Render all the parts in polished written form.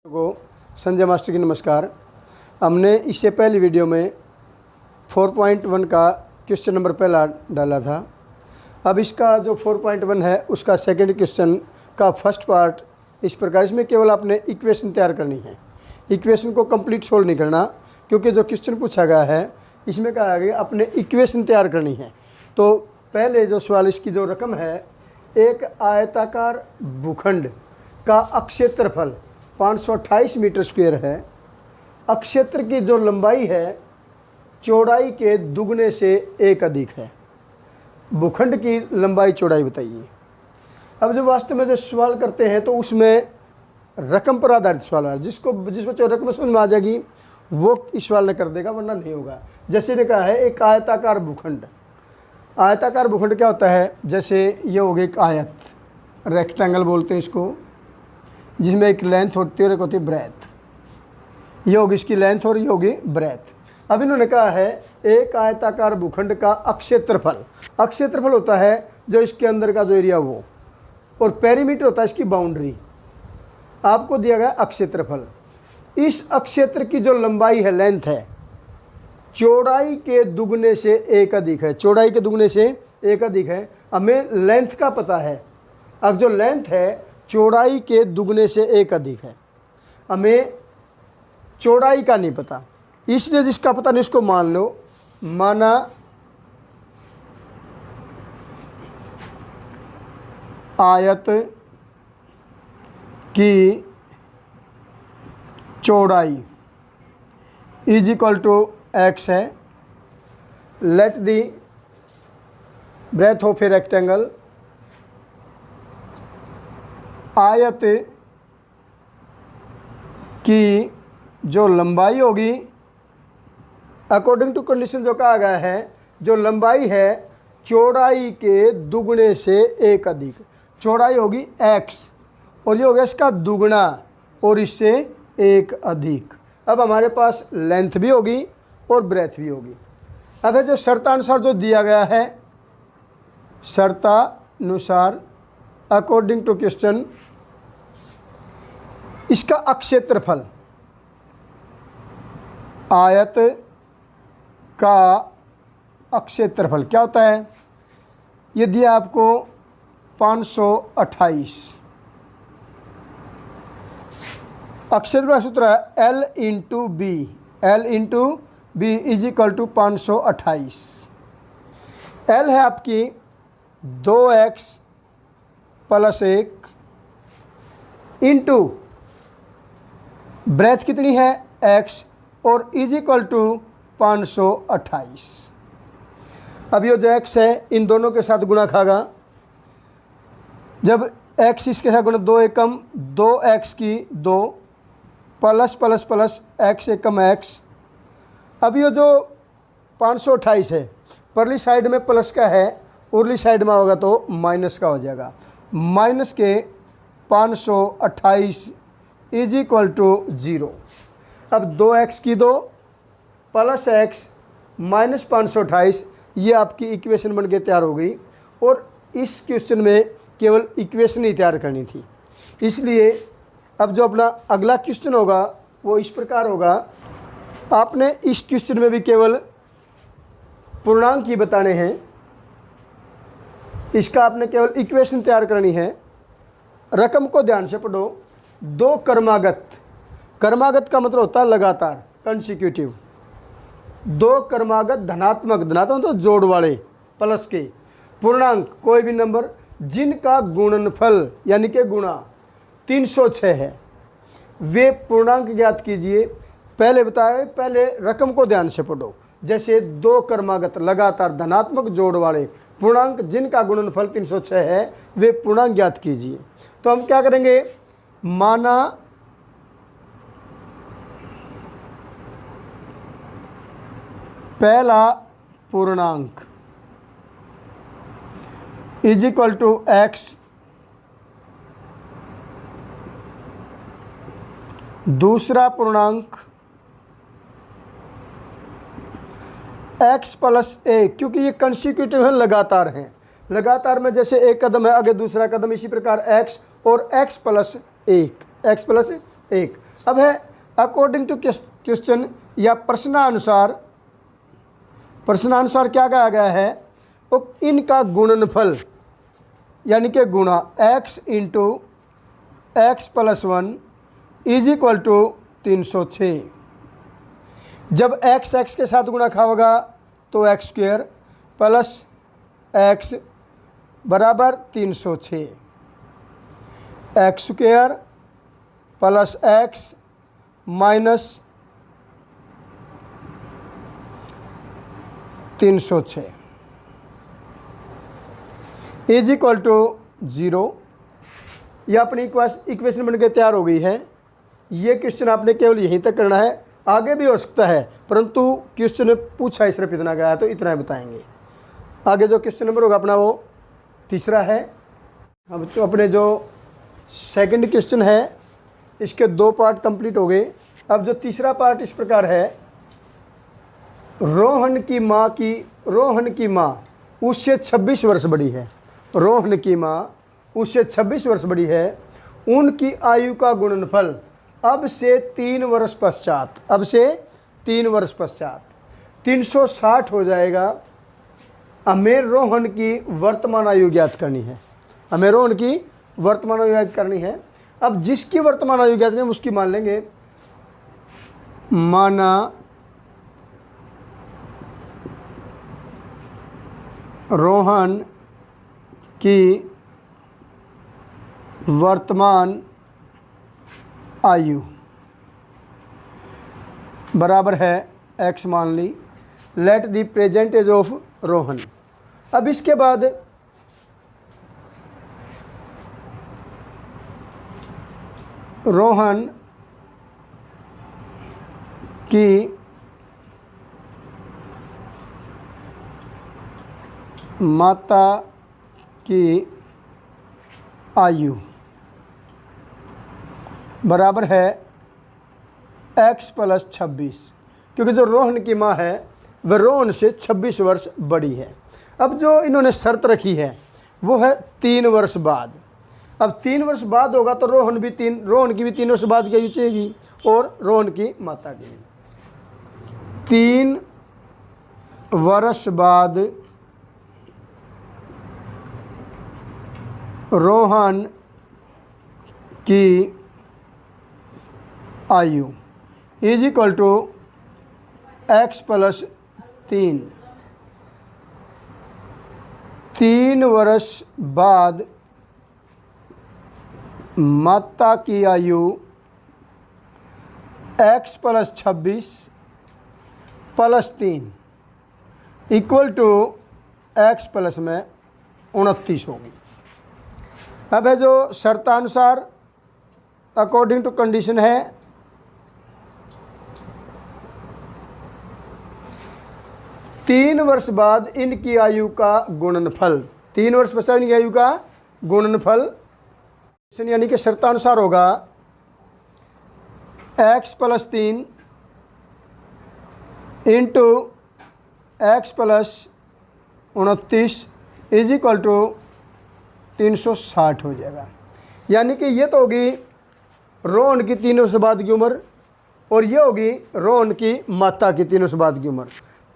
को संजय मास्टर की नमस्कार। हमने इससे पहली वीडियो में 4.1 का क्वेश्चन नंबर पहला डाला था। अब इसका जो 4.1 है उसका सेकंड क्वेश्चन का फर्स्ट पार्ट इस प्रकार, इसमें केवल आपने इक्वेशन तैयार करनी है, इक्वेशन को कंप्लीट सोल्व नहीं करना, क्योंकि जो क्वेश्चन पूछा गया है इसमें कहा गया आपने इक्वेशन तैयार करनी है। तो पहले जो सवाल इसकी जो रकम है, एक आयताकार भूखंड का अक्षेत्रफल 528 मीटर स्क्वायर है। अक्षेत्र की जो लंबाई है चौड़ाई के दुगने से एक अधिक है। भूखंड की लंबाई चौड़ाई बताइए। अब जो वास्तव में जो सवाल करते हैं तो उसमें रकम पर आधारित सवाल है, जिस बच्चों रकम समझ में आ जाएगी वो इस सवाल ने कर देगा, वरना नहीं होगा। जैसे ने कहा है एक आयताकार भूखंड। आयताकार भूखंड क्या होता है? जैसे ये हो गया एक आयत, रेक्टेंगल बोलते हैं इसको, जिसमें एक लेंथ होती है और एक होती है ब्रेथ। ये होगी इसकी लेंथ और ये होगी ब्रेथ। अब इन्होंने कहा है एक आयताकार भूखंड का अक्षेत्रफल। अक्षेत्रफल होता है जो इसके अंदर का जो एरिया वो, और पेरीमीटर होता है इसकी बाउंड्री। आपको दिया गया अक्षेत्रफल। इस अक्षेत्र की जो लंबाई है, लेंथ है, चौड़ाई के दुगने से एक अधिक है। चौड़ाई के दुगने से एक अधिक है। हमें लेंथ का पता है। अब जो लेंथ है चौड़ाई के दुगने से एक अधिक है, हमें चौड़ाई का नहीं पता, इसलिए जिसका पता नहीं उसको मान लो। माना आयत की चौड़ाई इज इक्वल टू एक्स है। Let the breadth of a rectangle. आयत की जो लंबाई होगी, अकॉर्डिंग टू कंडीशन जो कहा गया है, जो लंबाई है चौड़ाई के दुगने से एक अधिक। चौड़ाई होगी x और ये होगा इसका दुगना और इससे एक अधिक। अब हमारे पास लेंथ भी होगी और ब्रेथ भी होगी। अब है जो शर्तानुसार जो दिया गया है, शर्तानुसार अकॉर्डिंग टू क्वेश्चन, इसका अक्षेत्रफल, आयत का अक्षेत्रफल क्या होता है? ये दिया आपको 528। अक्षेत्रफल का सूत्र है L into B. L into B is equal to 528। L है आपकी 2x प्लस 1 इंटू ब्रेथ कितनी है x और इज इक्वल टू 528। अब ये जो x है इन दोनों के साथ गुणा खागा। जब x इसके साथ गुणा, 2 एकम 2x की 2 प्लस प्लस प्लस x एकम x। अब ये जो 528 है, परली साइड में प्लस का है, उरली साइड में होगा तो माइनस का हो जाएगा। माइनस के 528 इज इक्वल टू 0। अब 2x की 2 प्लस x माइनस 528, ये आपकी इक्वेशन बन के तैयार हो गई। और इस क्वेश्चन में केवल इक्वेशन ही तैयार करनी थी, इसलिए अब जो अपना अगला क्वेश्चन होगा वो इस प्रकार होगा। आपने इस क्वेश्चन में भी केवल पूर्णांक ही बताने हैं, इसका आपने केवल इक्वेशन तैयार करनी है। रकम को ध्यान से पढ़ो। 2 क्रमागत, क्रमागत का मतलब होता है लगातार, कंसिक्यूटिव। 2 क्रमागत धनात्मक, धनात्मक तो जोड़ वाले प्लस के पूर्णांक कोई भी नंबर जिनका गुणनफल यानी कि गुणा 306 है, वे पूर्णांक ज्ञात कीजिए। पहले बताए, पहले रकम को ध्यान से पढ़ो। जैसे 2 क्रमागत लगातार धनात्मक जोड़ वाले पूर्णांक जिनका गुणनफल 306 है, वे पूर्णांक ज्ञात कीजिए। तो हम क्या करेंगे? माना पहला पूर्णांक इज इक्वल टू x, दूसरा पूर्णांक x प्लस 1, क्योंकि ये कंसिक्यूटिव है, लगातार हैं। लगातार में जैसे एक कदम है आगे दूसरा कदम, इसी प्रकार x और x प्लस 1, x प्लस 1। अब है अकॉर्डिंग टू क्वेश्चन या प्रश्नानुसार क्या कहा गया है, तो इनका गुणनफल यानी कि गुणा x into x plus 1 is equal to 306। जब x के साथ गुणा खाओगा तो x स्क्वायर प्लस x बराबर 306, x square plus x minus 306 is equal to 0। यह अपनी इक्वेशन बन के तैयार हो गई है। ये क्वेश्चन आपने केवल यहीं तक करना है, आगे भी हो सकता है, परंतु क्वेश्चन में पूछा है सिर्फ इतना गया तो इतना ही बताएंगे। आगे जो क्वेश्चन नंबर होगा अपना वो तीसरा है। अब तो अपने जो सेकंड क्वेश्चन है इसके 2 पार्ट कंप्लीट हो गए। अब जो तीसरा पार्ट इस प्रकार है, रोहन की माँ उससे 26 वर्ष बड़ी है। रोहन की माँ उससे 26 वर्ष बड़ी है। उनकी आयु का गुणनफल अब से 3 वर्ष पश्चात 360 हो जाएगा। हमें रोहन की वर्तमान आयु ज्ञात करनी है। अब जिसकी वर्तमान आयु ज्ञात करनी उसकी मान लेंगे। माना रोहन की वर्तमान आयु बराबर है x मान ली। Let the present age of Rohan. अब इसके बाद रोहन की माता की आयु बराबर है x प्लस 26, क्योंकि जो रोहन की माँ है वह रोहन से 26 वर्ष बड़ी है। अब जो इन्होंने शर्त रखी है वो है 3 वर्ष बाद। अब 3 वर्ष बाद होगा तो रोहन की भी 3 वर्ष बाद की आयु चाहिए और रोहन की माता की 3 वर्ष बाद रोहन की आयु is equal to x plus 3 वर्ष बाद माता की आयु x plus 26 plus 3 equal to x plus में 29 होगी। अब है जो शर्तानुसार अकॉर्डिंग टू कंडीशन है, तीन वर्ष बाद इनकी आयु का गुणनफल, 3 वर्ष पश्चात इनकी आयु का गुणनफल यानी कि शर्तानुसार होगा x plus 3 into x plus 29 is equal to 360 हो जाएगा। यानी कि ये तो होगी रोहन की 3 वर्ष बाद की उम्र और ये होगी रोहन की माता की 3 वर्ष बाद की उम्र।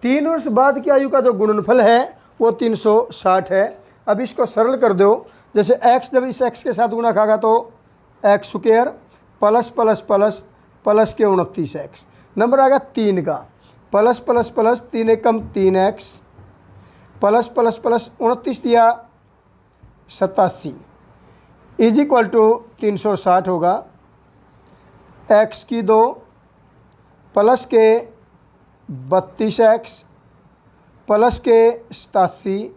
3 वर्ष बाद की आयु का जो गुणनफल है वो 360 है। अब इसको सरल कर दो, जैसे x जब इस x के साथ गुणा खाएगा तो x square plus plus plus plus के 29x, नंबर आएगा 3 का, प्लस प्लस प्लस 3 एकम 3x प्लस प्लस प्लस 29 दिया 87 इज इक्वल टू 360 होगा। x की 2 प्लस के 32x प्लस के 87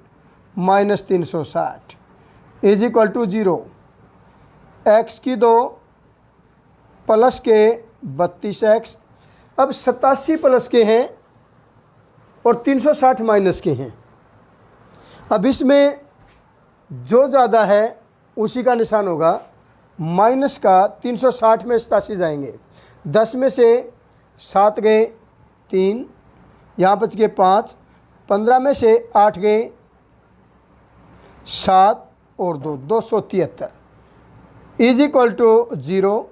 minus 360 is equal to 0। x की 2 प्लस के 32x, अब 87 प्लस के हैं और 360 माइनस के हैं। अब इसमें जो ज़्यादा है उसी का निशान होगा, माइनस का 360 में 87 जाएंगे, 10 में से 7 गए 3, यहाँ बच गए 5, 15 में से 8 गए 7 और 2, 273 इज इक्वल टू 0।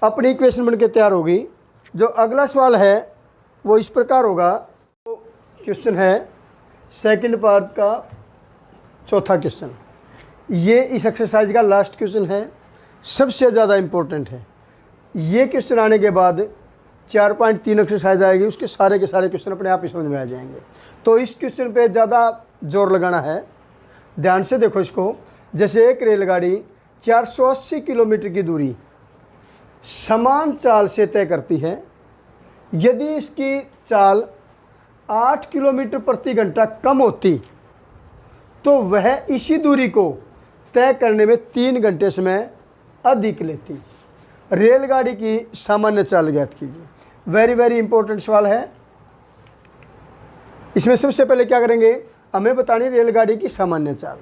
अपनी इक्वेशन बन के तैयार होगी। जो अगला सवाल है वो इस प्रकार होगा। तो क्वेश्चन है सेकंड पार्ट का चौथा क्वेश्चन। ये इस एक्सरसाइज का लास्ट क्वेश्चन है, सबसे ज़्यादा इम्पोर्टेंट है। ये क्वेश्चन आने के बाद 4.3 एक्सरसाइज आएगी, उसके सारे के सारे क्वेश्चन अपने आप ही समझ में आ जाएंगे। तो इस क्वेश्चन पे ज़्यादा जोर लगाना है। ध्यान से देखो इसको। जैसे एक रेलगाड़ी 480 किलोमीटर की दूरी समान चाल से तय करती है। यदि इसकी चाल 8 किलोमीटर प्रति घंटा कम होती तो वह इसी दूरी को तय करने में 3 घंटे समय अधिक लेती। रेलगाड़ी की सामान्य चाल ज्ञात कीजिए। वेरी वेरी इंपॉर्टेंट सवाल है। इसमें सबसे पहले क्या करेंगे, हमें बतानी रेलगाड़ी की सामान्य चाल।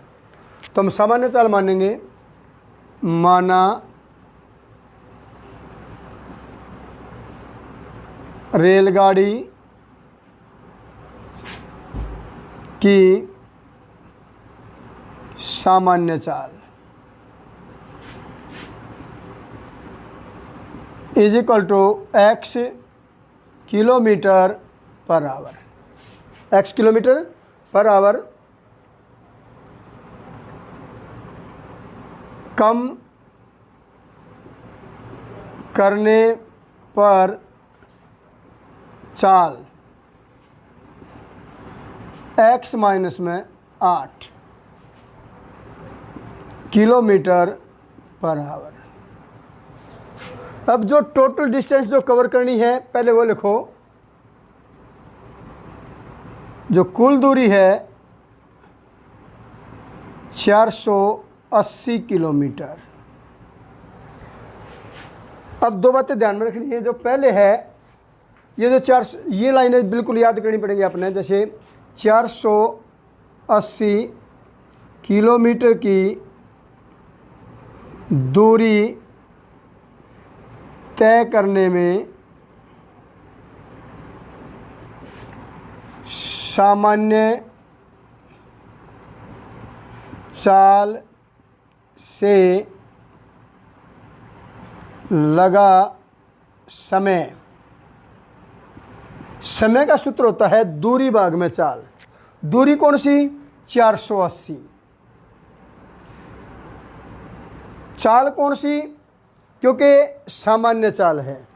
तो हम सामान्य चाल मानेंगे, माना रेलगाड़ी की सामान्य चाल is equal to x kilometre per hour. x kilometre per hour कम करने पर चाल x माइनस में 8 किलोमीटर पर आवर। अब जो टोटल डिस्टेंस जो कवर करनी है पहले वो लिखो। जो कुल दूरी है 480 किलोमीटर। अब दो बातें ध्यान में रखनी है। जो पहले है ये लाइनें बिल्कुल याद करनी पड़ेंगी अपने। जैसे 480 किलोमीटर की दूरी तय करने में सामान्य चाल से लगा समय का सूत्र होता है दूरी भाग में चाल। दूरी कौन सी? 480। चाल कौन सी? क्योंकि सामान्य चाल है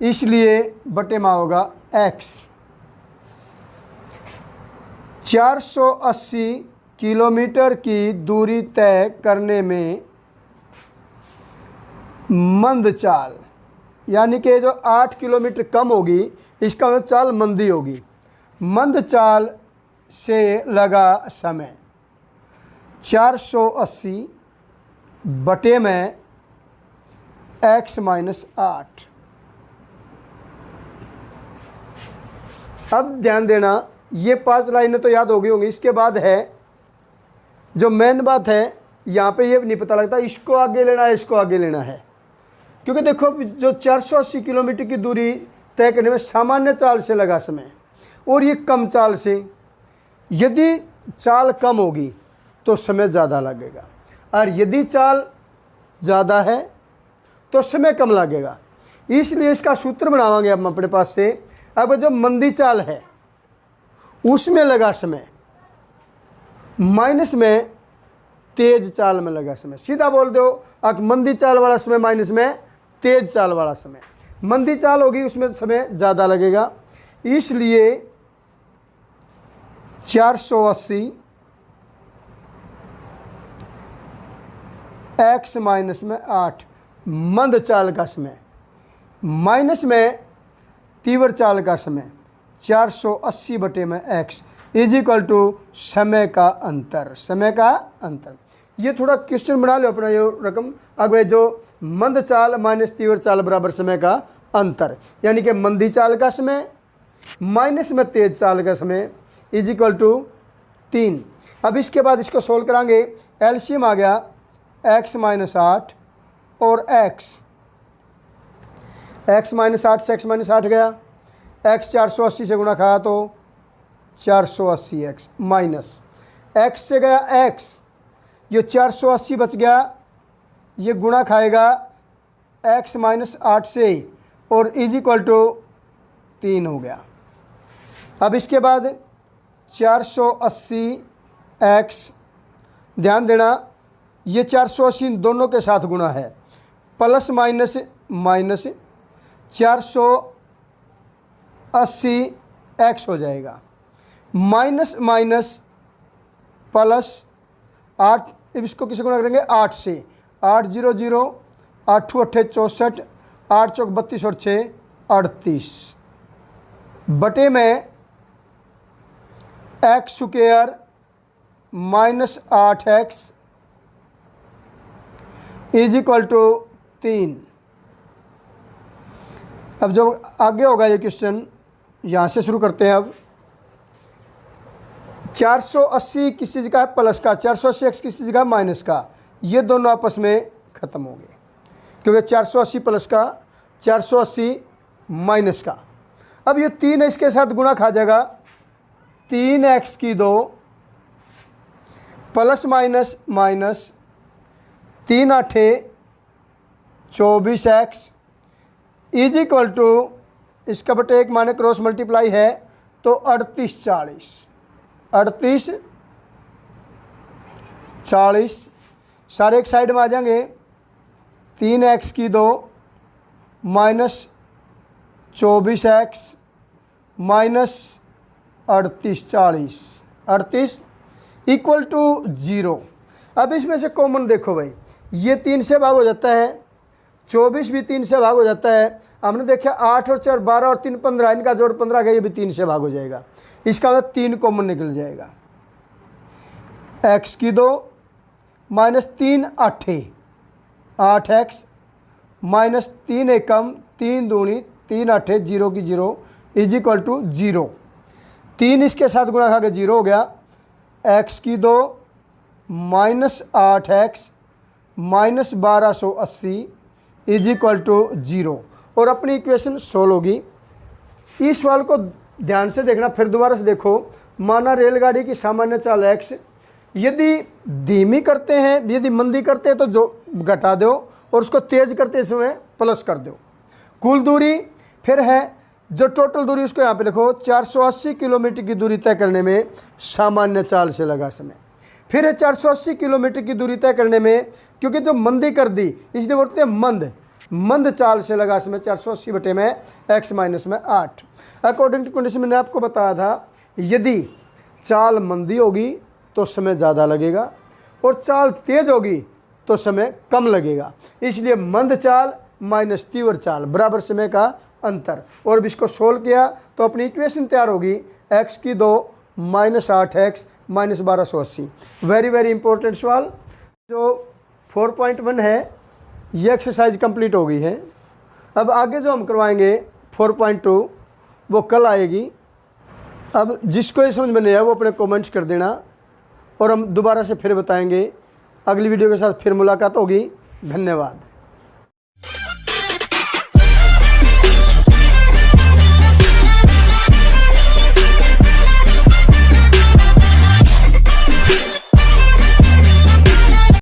इसलिए बटे में होगा x। 480 किलोमीटर की दूरी तय करने में मंद चाल, यानी कि जो 8 किलोमीटर कम होगी इसका मतलब चाल मंदी होगी। मंद चाल से लगा समय 480 बटे में x माइनस 8। अब ध्यान देना, ये 5 लाइनें तो याद हो गई होंगी। इसके बाद है जो मेन बात है, यहाँ पे ये नहीं पता लगता इसको आगे लेना है इसको आगे लेना है। क्योंकि देखो जो 480 किलोमीटर की दूरी तय करने में सामान्य चाल से लगा समय और ये कम चाल से, यदि चाल कम होगी तो समय ज़्यादा लगेगा और यदि चाल ज़्यादा है तो समय कम लगेगा। इसलिए इसका सूत्र बनावांगे हम अपने पास से। अब जो मंदी चाल है उसमें लगा समय माइनस में तेज चाल में लगा समय। सीधा बोल दो अब मंदी चाल वाला समय माइनस में तेज चाल वाला समय। मंदी चाल होगी उसमें समय ज़्यादा लगेगा, इसलिए 480 x माइनस में 8 मंद चाल का समय माइनस में तीव्र चाल का समय 480 बटे में x इज इक्वल टू समय का अंतर। समय का अंतर ये थोड़ा क्वेश्चन बना लो अपना ये रकम। अब जो मंद चाल माइनस तीव्र चाल बराबर समय का अंतर, यानी कि मंदी चाल का समय माइनस में तेज चाल का समय इज इक्वल टू 3। अब इसके बाद इसको सोल्व करांगे। एलसीएम आ गया x माइनस 8 और x माइनस 8 से x माइनस 8 गया। x 480 से गुणा खाया तो 480x माइनस x से गया x, ये 480 बच गया, ये गुणा खाएगा x माइनस 8 से और इज इक्वल टू 3 हो गया। अब इसके बाद 480x, ध्यान देना ये 480 दोनों के साथ गुणा है, प्लस माइनस माइनस 480x हो जाएगा, माइनस माइनस प्लस 8, इसको किसे गुणा करेंगे 8 से, 8 0 0, 8 8 64, 8 चौक 32 और 6 38 बटे में x square minus 8x is equal to 3। अब जब आगे होगा ये क्वेश्चन, यहाँ से शुरू करते हैं। अब 480 किस चीज़ का है, प्लस का, 480x किस चीज़ का, माइनस का, ये दोनों आपस में ख़त्म हो गए क्योंकि 480 प्लस का, 480 माइनस का। अब ये 3 इसके साथ गुणा खा जाएगा, 3x की 2 plus minus minus 3 8 24x is equal to, इसका बटे 1 माने क्रॉस मल्टीप्लाई है तो 38 40 सारे एक साइड में आ जाएंगे। 3x की 2 minus 24x minus 38 equal to 0। अब इसमें से कॉमन देखो भाई, ये 3 से भाग हो जाता है, 24 भी 3 से भाग हो जाता है। हमने देखा 8 और 4 12 और 3 15, इनका जोड़ 15 का, ये भी 3 से भाग हो जाएगा। इसका मतलब 3 कॉमन निकल जाएगा। x की 2 माइनस 3 8x माइनस 3 एकम 3 दूनी 3 8 0 की 0 इज इक्वल टू 0। 3 इसके साथ गुणा खा के 0 हो गया। x की 2 minus 8x minus 1280 is equal to 0 और अपनी इक्वेशन सोल्व होगी। इस सवाल को ध्यान से देखना, फिर दोबारा से देखो। माना रेलगाड़ी की सामान्य चाल x, यदि धीमी करते हैं, यदि मंदी करते हैं तो जो घटा दो और उसको तेज करते समय प्लस कर दो। कुल दूरी फिर है जो टोटल दूरी, उसको यहाँ पे लिखो 480 किलोमीटर की दूरी तय करने में सामान्य चाल से लगा समय। फिर है 480 किलोमीटर की दूरी तय करने में, क्योंकि जो मंदी कर दी इसलिए बोलते हैं मंद चाल से लगा समय 480 बटे में x माइनस में 8। अकॉर्डिंग टू कंडीशन मैंने आपको बताया था, यदि चाल मंदी होगी तो समय ज़्यादा लगेगा और चाल तेज होगी तो समय कम लगेगा। इसलिए मंद चाल माइनस तीव्र चाल बराबर समय का अंतर। और इसको सोल्व किया तो अपनी इक्वेशन तैयार होगी, x की 2 minus 8x minus 1280। Very important सवाल। जो 4.1 है ये एक्सरसाइज कंप्लीट हो गई है। अब आगे जो हम करवाएंगे 4.2 वो कल आएगी। अब जिसको ये समझ में नहीं आया वो अपने कमेंट्स कर देना और हम दोबारा से फिर बताएंगे। अगली वीडियो के साथ फिर मुलाकात होगी। धन्यवाद।